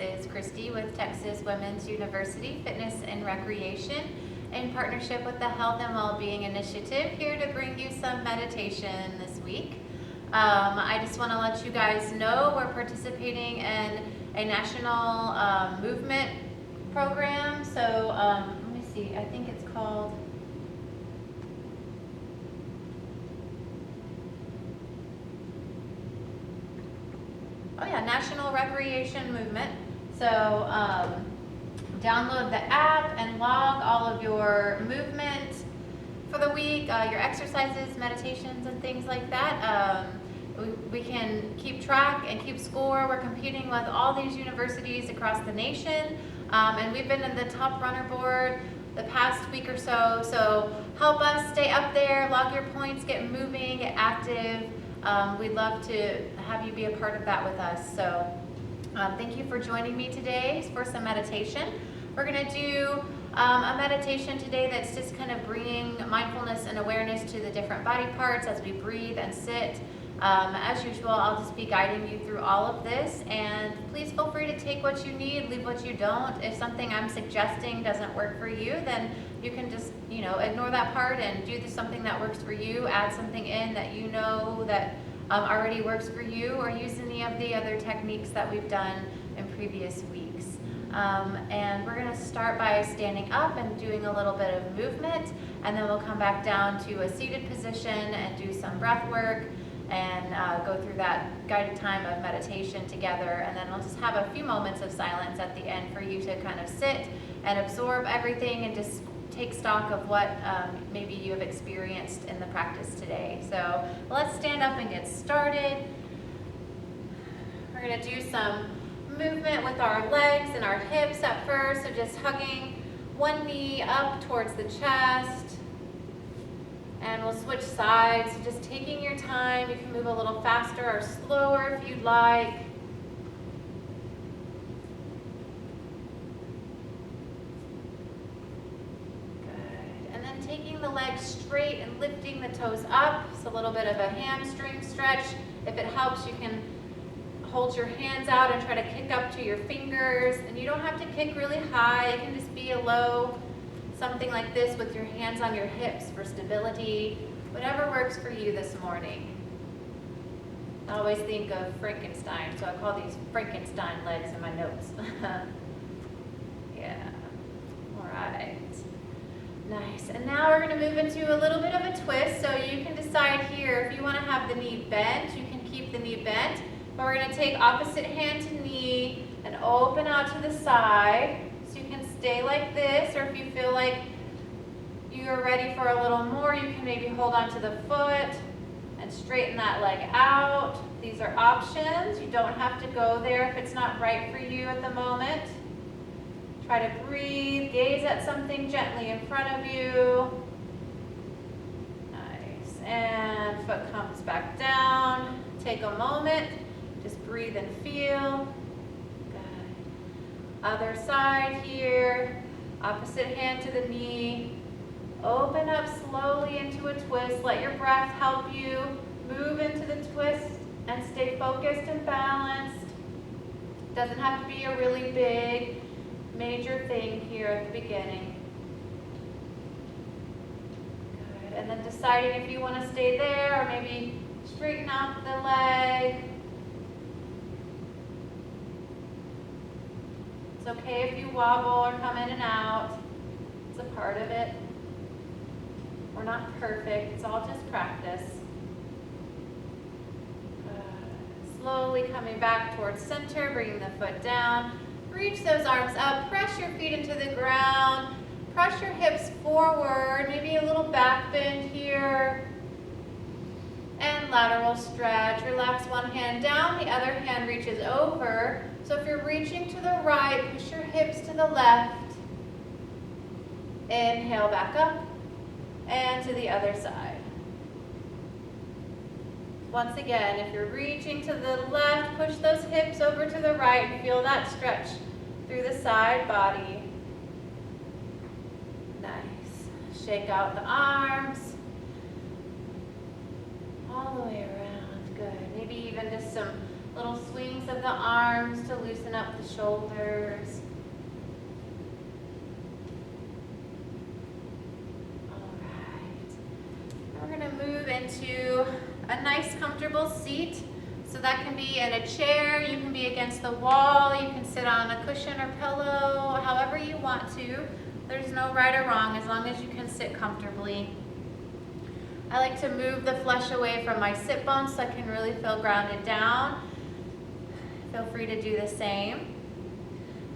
is Christy with Texas Women's University Fitness and Recreation in partnership with the Health and Wellbeing Initiative, here to bring you some meditation this week. I just want to let you guys know we're participating in a national movement program. So let me see, I think it's called National Recreation Movement. So download the app and log all of your movement for the week, your exercises, meditations, and things like that. We can keep track and keep score. We're competing with all these universities across the nation, and we've been in the top runner board the past week or so. So help us stay up there, log your points, get moving, get active. We'd love to have you be a part of that with us. So thank you for joining me today for some meditation. We're going to do a meditation today that's just kind of bringing mindfulness and awareness to the different body parts as we breathe and sit. As usual, I'll just be guiding you through all of this, and please feel free to take what you need, leave what you don't. If something I'm suggesting doesn't work for you, then you can just, ignore that part and do something that works for you. Add something in that you know that already works for you, or use any of the other techniques that we've done in previous weeks. And we're going to start by standing up and doing a little bit of movement, and then we'll come back down to a seated position and do some breath work and go through that guided time of meditation together. And then we'll just have a few moments of silence at the end for you to kind of sit and absorb everything and just take stock of what maybe you have experienced in the practice today. So let's stand up and get started. We're going to do some movement with our legs and our hips at first. So just hugging one knee up towards the chest. And we'll switch sides, so just taking your time. You can move a little faster or slower if you'd like. Good. And then taking the legs straight and lifting the toes up. It's a little bit of a hamstring stretch. If it helps, you can hold your hands out and try to kick up to your fingers. And you don't have to kick really high. It can just be a low, something like this with your hands on your hips for stability. Whatever works for you this morning. I always think of Frankenstein, so I call these Frankenstein legs in my notes. Yeah. All right. Nice. And now we're going to move into a little bit of a twist. So you can decide here if you want to have the knee bent, you can keep the knee bent. But we're going to take opposite hand to knee and open out to the side. Stay like this, or if you feel like you're ready for a little more, you can maybe hold on to the foot and straighten that leg out. These are options. You don't have to go there if it's not right for you at the moment. Try to breathe, gaze at something gently in front of you. Nice. And foot comes back down. Take a moment, just breathe and feel. Other side here, opposite hand to the knee. Open up slowly into a twist. Let your breath help you move into the twist and stay focused and balanced. Doesn't have to be a really big, major thing here at the beginning. Good. And then deciding if you want to stay there or maybe straighten out the leg. It's okay if you wobble or come in and out. It's a part of it. We're not perfect. It's all just practice. Slowly coming back towards center, bringing the foot down. Reach those arms up. Press your feet into the ground. Press your hips forward. Maybe a little back bend here. And lateral stretch. Relax one hand down. The other hand reaches over. So if you're reaching to the right, push your hips to the left. Inhale back up and to the other side. Once again, if you're reaching to the left, push those hips over to the right and feel that stretch through the side body. Nice. Shake out the arms. All the way around. Good. Maybe even just some Little swings of the arms to loosen up the shoulders. All right. We're going to move into a nice comfortable seat. So that can be in a chair, you can be against the wall, you can sit on a cushion or pillow, however you want to. There's no right or wrong as long as you can sit comfortably. I like to move the flesh away from my sit bones so I can really feel grounded down. Feel free to do the same.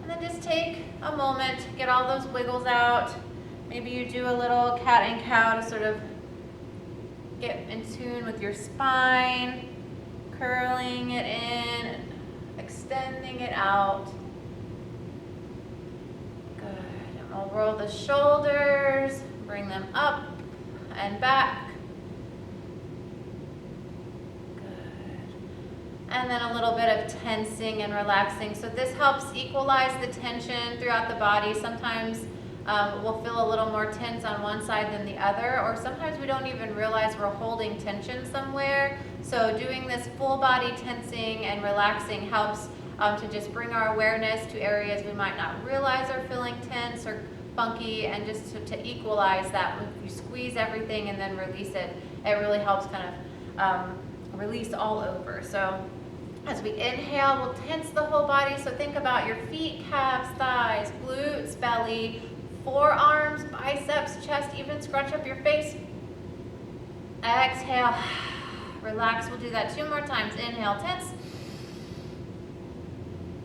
And then just take a moment, get all those wiggles out. Maybe you do a little cat and cow to sort of get in tune with your spine. Curling it in, extending it out. Good. And we'll roll the shoulders, bring them up and back. Good. And then a little bit of tensing and relaxing. So this helps equalize the tension throughout the body. Sometimes we'll feel a little more tense on one side than the other, or sometimes we don't even realize we're holding tension somewhere. So doing this full body tensing and relaxing helps to just bring our awareness to areas we might not realize are feeling tense or funky, and just to equalize that. If you squeeze everything and then release it, it really helps kind of release all over. So as we inhale, we'll tense the whole body. So think about your feet, calves, thighs, glutes, belly, forearms, biceps, chest, even scrunch up your face. Exhale, relax. We'll do that 2 more times. Inhale, tense.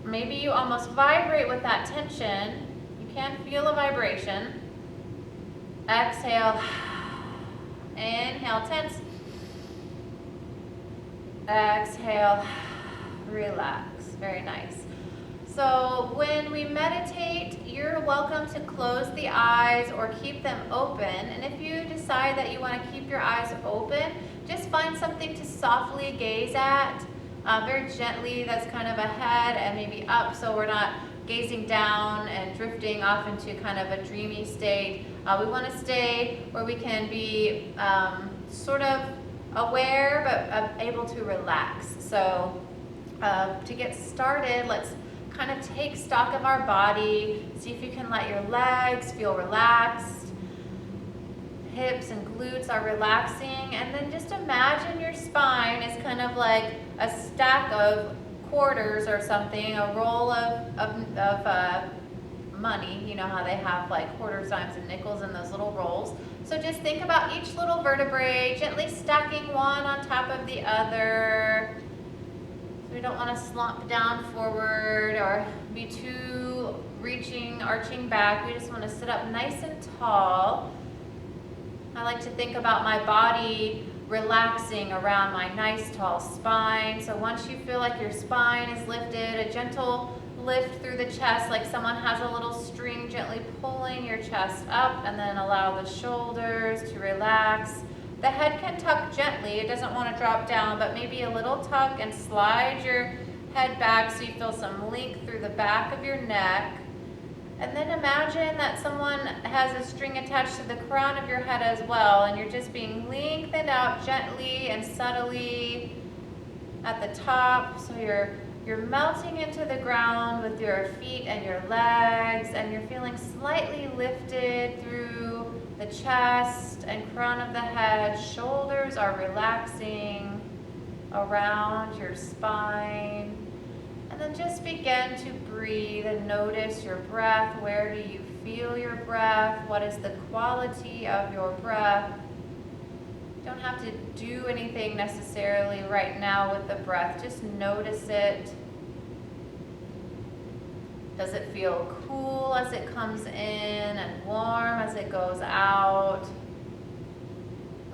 Maybe you almost vibrate with that tension. You can feel a vibration. Exhale, inhale, tense. Exhale, relax. Very nice. So when we meditate, you're welcome to close the eyes or keep them open. And if you decide that you want to keep your eyes open, just find something to softly gaze at, very gently. That's kind of ahead and maybe up, so we're not gazing down and drifting off into kind of a dreamy state. We want to stay where we can be sort of aware but able to relax. So to get started, let's kind of take stock of our body. See if you can let your legs feel relaxed. Hips and glutes are relaxing. And then just imagine your spine is kind of like a stack of quarters or something, a roll of money. You know how they have like quarters, dimes, and nickels in those little rolls. So just think about each little vertebrae, gently stacking one on top of the other. We don't want to slump down forward or be too arching back. We just want to sit up nice and tall. I like to think about my body relaxing around my nice tall spine. So once you feel like your spine is lifted, a gentle lift through the chest, like someone has a little string gently pulling your chest up, and then allow the shoulders to relax. The head can tuck gently. It doesn't want to drop down, but maybe a little tuck, and slide your head back so you feel some length through the back of your neck. And then imagine that someone has a string attached to the crown of your head as well, and you're just being lengthened out gently and subtly at the top. So you're melting into the ground with your feet and your legs, and you're feeling slightly lifted through the chest and crown of the head. Shoulders are relaxing around your spine. And then just begin to breathe and notice your breath. Where do you feel your breath? What is the quality of your breath? You don't have to do anything necessarily right now with the breath. Just notice it. Does it feel cool as it comes in and warm as it goes out?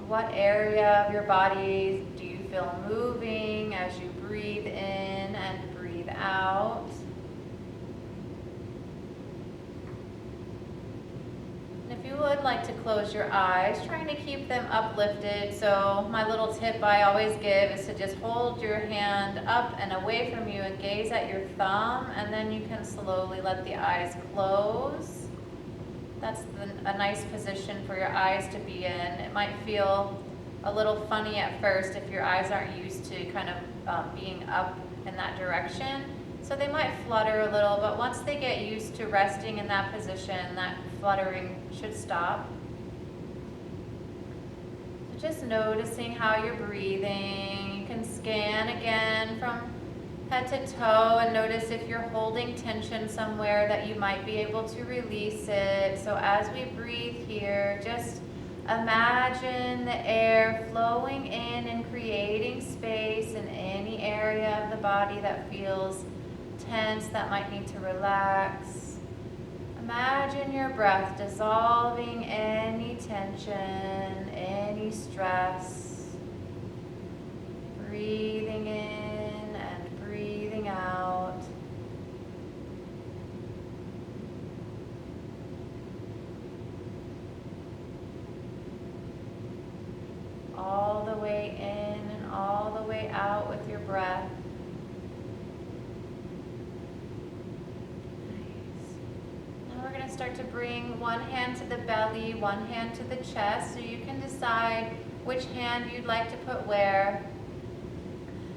What area of your body do you feel moving as you breathe in and breathe out? And if you would like to close your eyes, trying to keep them uplifted. So my little tip I always give is to just hold your hand up and away from you and gaze at your thumb, and then you can slowly let the eyes close. That's a nice position for your eyes to be in. It might feel a little funny at first if your eyes aren't used to kind of being up in that direction. So they might flutter a little, but once they get used to resting in that position, that fluttering should stop. So just noticing how you're breathing. You can scan again from head to toe and notice if you're holding tension somewhere that you might be able to release it. So as we breathe here, just imagine the air flowing in and creating space in any area of the body that feels tense, that might need to relax. Imagine your breath dissolving any tension, any stress. Breathing in and breathing out. All the way in and all the way out with your breath. We're going to start to bring one hand to the belly, one hand to the chest, so you can decide which hand you'd like to put where.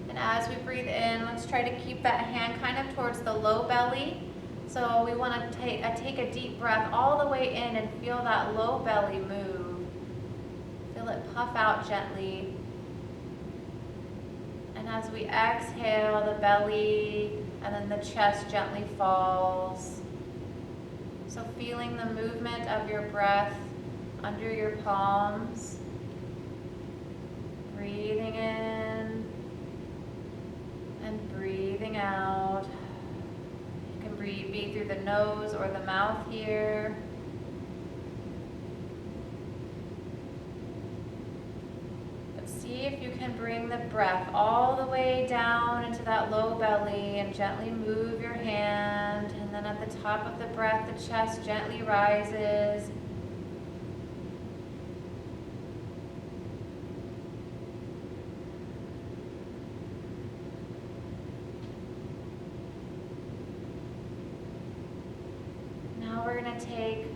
And as we breathe in, let's try to keep that hand kind of towards the low belly. So we want to take a deep breath all the way in and feel that low belly move. Feel it puff out gently. And as we exhale, the belly and then the chest gently falls. So feeling the movement of your breath under your palms. Breathing in and breathing out. You can be through the nose or the mouth here. But see if you can bring the breath all the way down into that low belly and gently move your hand. And then at the top of the breath, the chest gently rises. Now we're going to take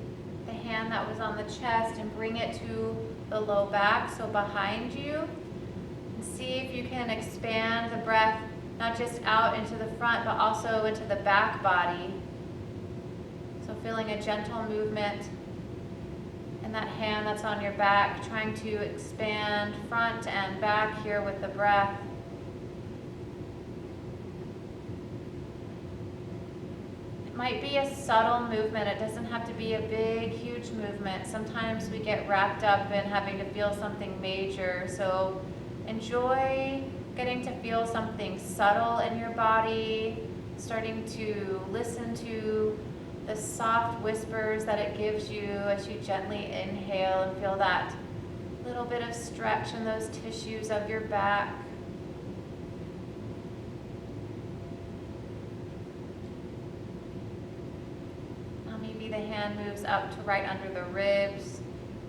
the hand that was on the chest and bring it to the low back, so behind you. And see if you can expand the breath not just out into the front, but also into the back body. So feeling a gentle movement in that hand that's on your back, trying to expand front and back here with the breath. It might be a subtle movement. It doesn't have to be a big, huge movement. Sometimes we get wrapped up in having to feel something major. So enjoy getting to feel something subtle in your body, starting to listen to the soft whispers that it gives you as you gently inhale and feel that little bit of stretch in those tissues of your back. Now maybe the hand moves up to right under the ribs.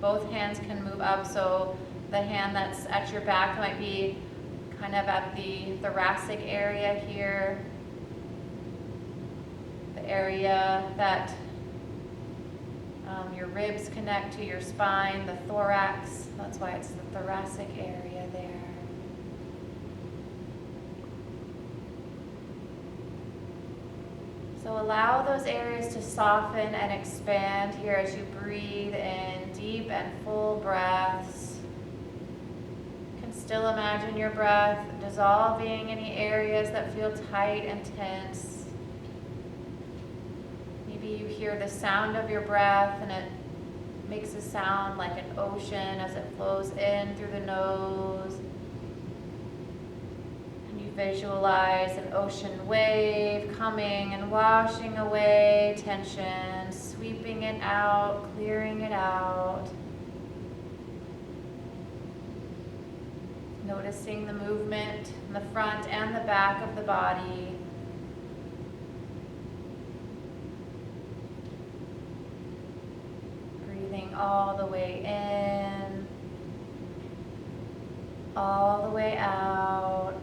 Both hands can move up, so the hand that's at your back might be kind of at the thoracic area here, the area that your ribs connect to your spine, the thorax. That's why it's the thoracic area there. So allow those areas to soften and expand here as you breathe in deep and full breaths. You can still imagine your breath dissolving any areas that feel tight and tense. Maybe you hear the sound of your breath and it makes a sound like an ocean as it flows in through the nose. And you visualize an ocean wave coming and washing away tension, sweeping it out, clearing it out. Noticing the movement in the front and the back of the body. Breathing all the way in, all the way out.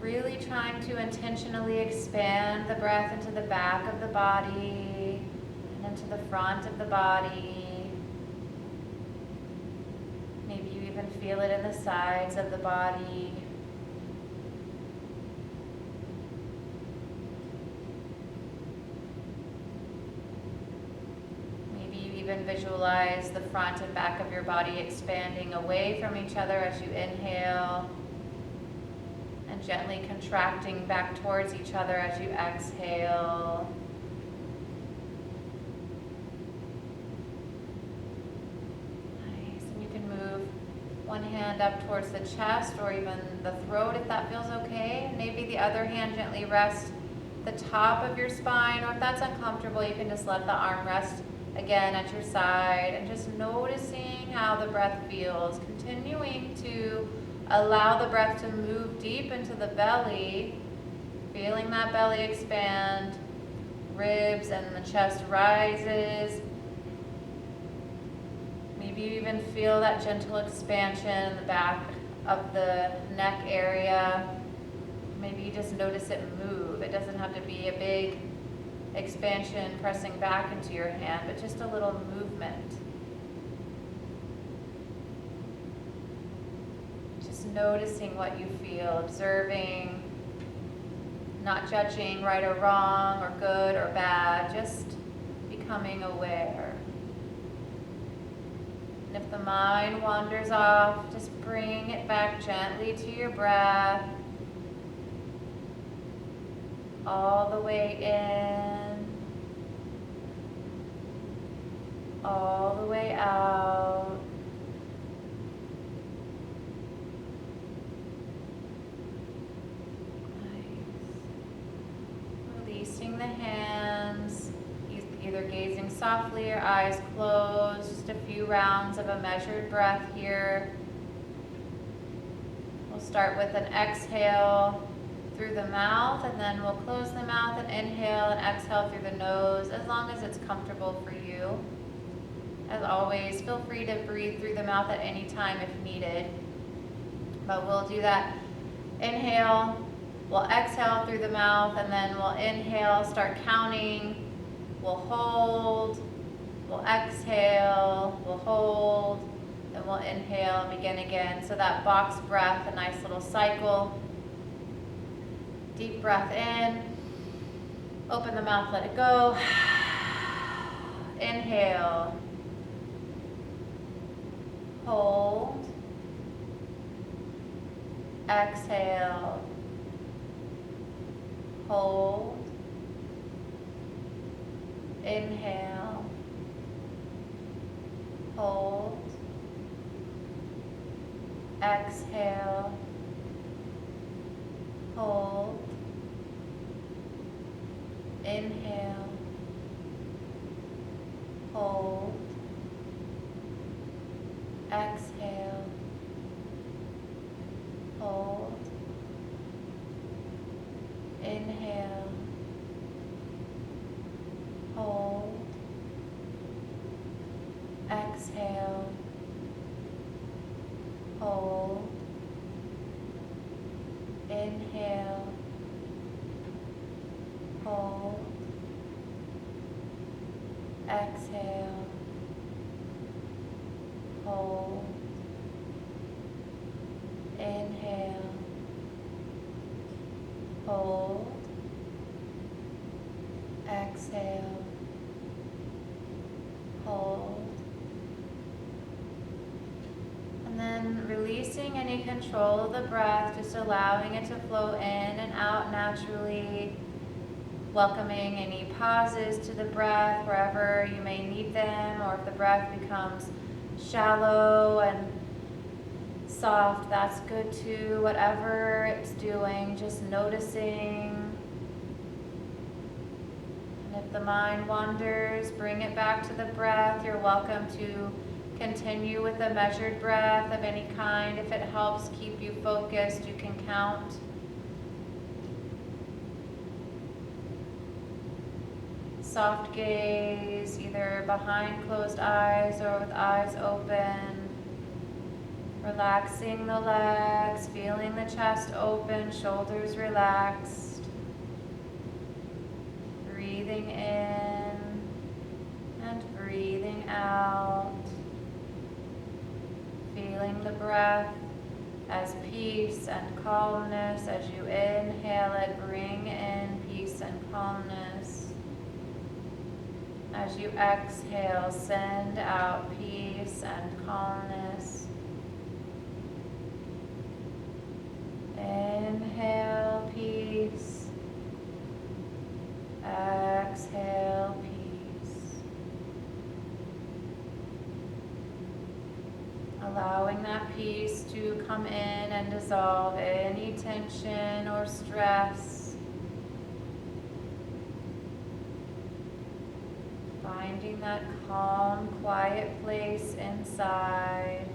Really trying to intentionally expand the breath into the back of the body and into the front of the body. even feel it in the sides of the body. Maybe you even visualize the front and back of your body expanding away from each other as you inhale, and gently contracting back towards each other as you exhale. Nice. And you can move one hand up towards the chest or even the throat if that feels okay. Maybe the other hand gently rests the top of your spine, or if that's uncomfortable, you can just let the arm rest again at your side, and just noticing how the breath feels, continuing to allow the breath to move deep into the belly, feeling that belly expand, ribs and the chest rises. Maybe you even feel that gentle expansion in the back of the neck area. Maybe you just notice it move. It doesn't have to be a big expansion pressing back into your hand, but just a little movement. Just noticing what you feel, observing, not judging right or wrong or good or bad, just becoming aware. And if the mind wanders off, just bring it back gently to your breath, all the way in, all the way out. Releasing the hands, either gazing softly or eyes closed, just a few rounds of a measured breath here. We'll start with an exhale through the mouth, and then we'll close the mouth and inhale and exhale through the nose, as long as it's comfortable for you. As always, feel free to breathe through the mouth at any time if needed. But we'll do that. Inhale, we'll exhale through the mouth, and then we'll inhale, start counting. We'll hold, we'll exhale, we'll hold, and we'll inhale and begin again. So that box breath, a nice little cycle. Deep breath in, open the mouth, let it go. Inhale, hold, exhale, hold, inhale, hold, exhale, hold, inhale, hold, exhale, hold, inhale, hold, exhale, hold, inhale, hold, exhale, hold, inhale, hold, exhale, hold. And then releasing any control of the breath, just allowing it to flow in and out naturally, welcoming any pauses to the breath wherever you may need them, or if the breath becomes shallow and soft, that's good too. Whatever it's doing, just noticing. And if the mind wanders, bring it back to the breath. You're welcome to continue with a measured breath of any kind. If it helps keep you focused, you can count. Soft gaze, either behind closed eyes or with eyes open. Relaxing the legs, feeling the chest open, shoulders relaxed. Breathing in and breathing out. Feeling the breath as peace and calmness. As you inhale it, bring in peace and calmness. As you exhale, send out peace and calmness. Inhale, peace. Exhale, peace. Allowing that peace to come in and dissolve any tension or stress. Finding that calm, quiet place inside.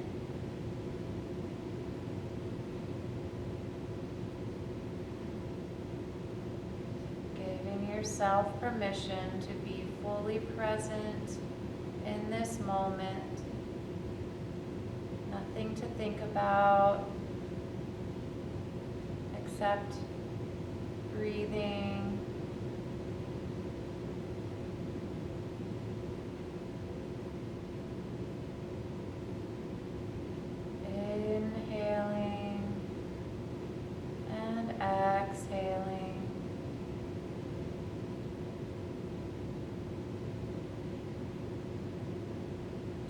Giving yourself permission to be fully present in this moment. Nothing to think about except breathing. Inhaling and exhaling.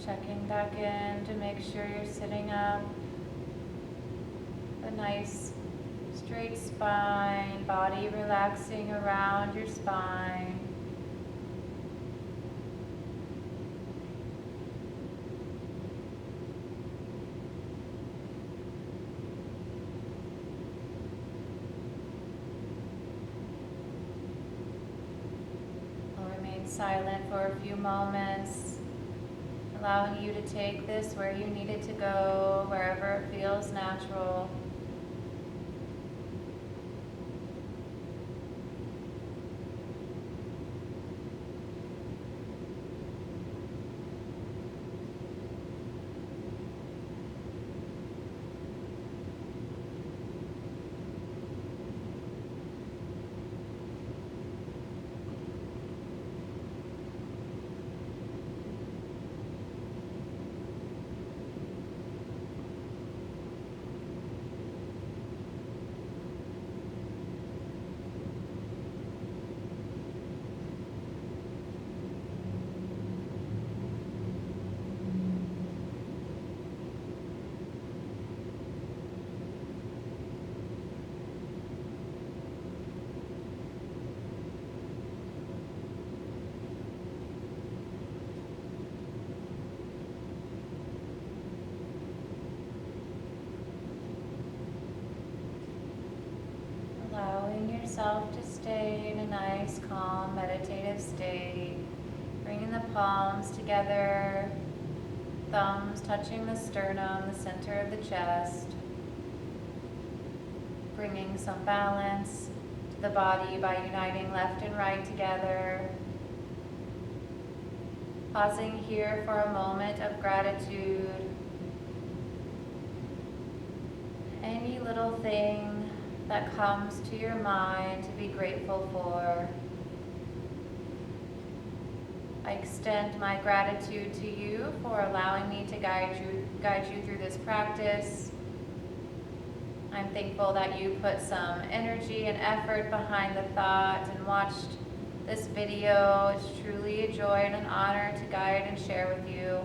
Checking back in to make sure you're sitting up. A nice straight spine, body relaxing around your spine. We'll remain silent for a few moments, allowing you to take this where you need it to go, wherever it feels natural. Allowing yourself to stay in a nice, calm, meditative state. Bringing the palms together, thumbs touching the sternum, the center of the chest. Bringing some balance to the body by uniting left and right together. Pausing here for a moment of gratitude. Any little thing that comes to your mind to be grateful for. I extend my gratitude to you for allowing me to guide you through this practice. I'm thankful that you put some energy and effort behind the thought and watched this video. It's truly a joy and an honor to guide and share with you.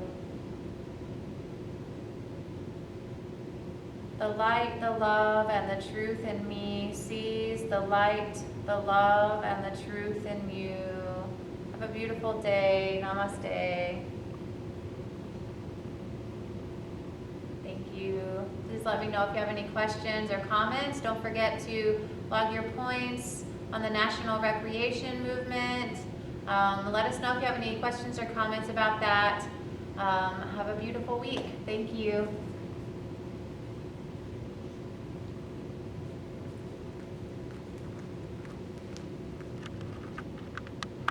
The light, the love, and the truth in me sees the light, the love, and the truth in you. Have a beautiful day. Namaste. Thank you. Please let me know if you have any questions or comments. Don't forget to log your points on the National Recreation Movement. Let us know if you have any questions or comments about that. Have a beautiful week. Thank you.